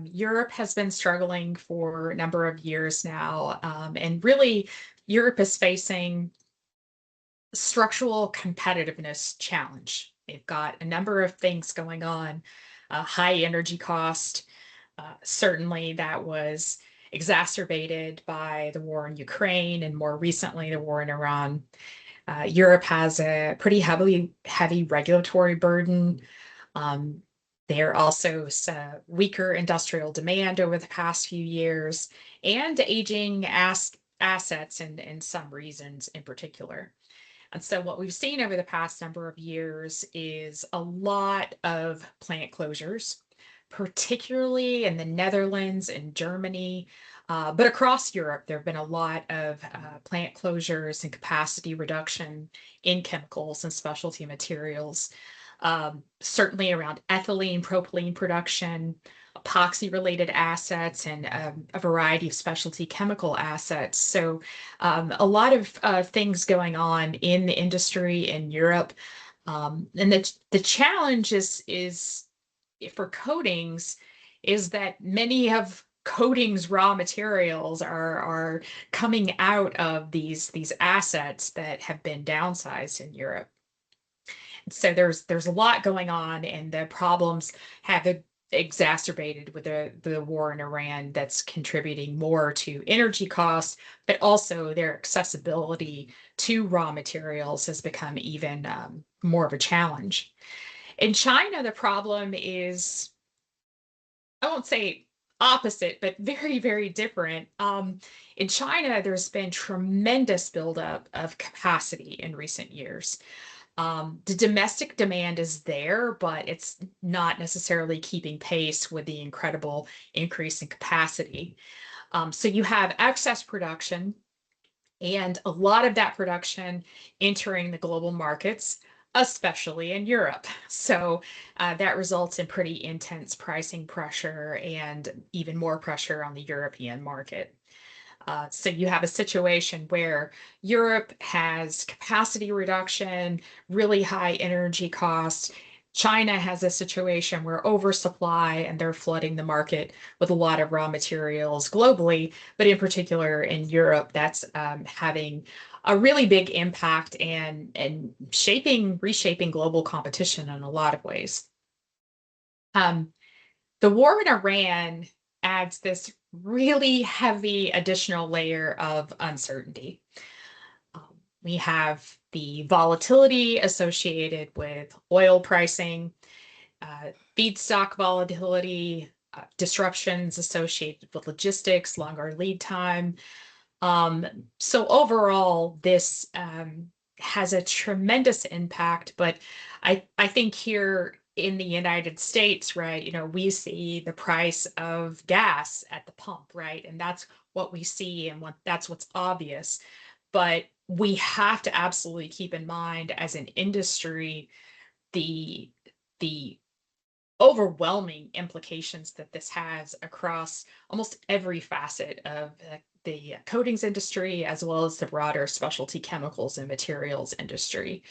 Europe has been struggling for a number of years now, and really Europe is facing structural competitiveness challenge. They've got a number of things going on, high energy cost. Certainly that was exacerbated by the war in Ukraine and more recently the war in Iran. Europe has a pretty heavy regulatory burden. Um, there also weaker industrial demand over the past few years and aging assets in some regions in particular. And so what we've seen over the past number of years is a lot of plant closures, particularly in the Netherlands and Germany. But across Europe, there have been a lot of plant closures and capacity reduction in chemicals and specialty materials, certainly around ethylene, propylene production, epoxy-related assets, and a variety of specialty chemical assets. So a lot of things going on in the industry in Europe. And the challenge is for coatings is that many of coatings raw materials are coming out of these assets that have been downsized in Europe. So there's a lot going on, and the problems have exacerbated with the war in Iran that's contributing more to energy costs, but also their accessibility to raw materials has become even more of a challenge. In China, the problem is, I won't say opposite, but very, very different. In China, there's been tremendous buildup of capacity in recent years. The domestic demand is there, but it's not necessarily keeping pace with the incredible increase in capacity. So you have excess production and a lot of that production entering the global markets, especially in Europe. So that results in pretty intense pricing pressure and even more pressure on the European market. So you have a situation where Europe has capacity reduction, really high energy costs. China has a situation where oversupply and they're flooding the market with a lot of raw materials globally, but in particular in Europe, that's having a really big impact and reshaping global competition in a lot of ways. The war in Iran adds this really heavy additional layer of uncertainty. We have the volatility associated with oil pricing, feedstock volatility, disruptions associated with logistics, longer lead time. So overall, this has a tremendous impact, but I think here in the United States, right, we see the price of gas at the pump, right? And that's what we see and that's what's obvious. But we have to absolutely keep in mind as an industry the overwhelming implications that this has across almost every facet of the coatings industry, as well as the broader specialty chemicals and materials industry.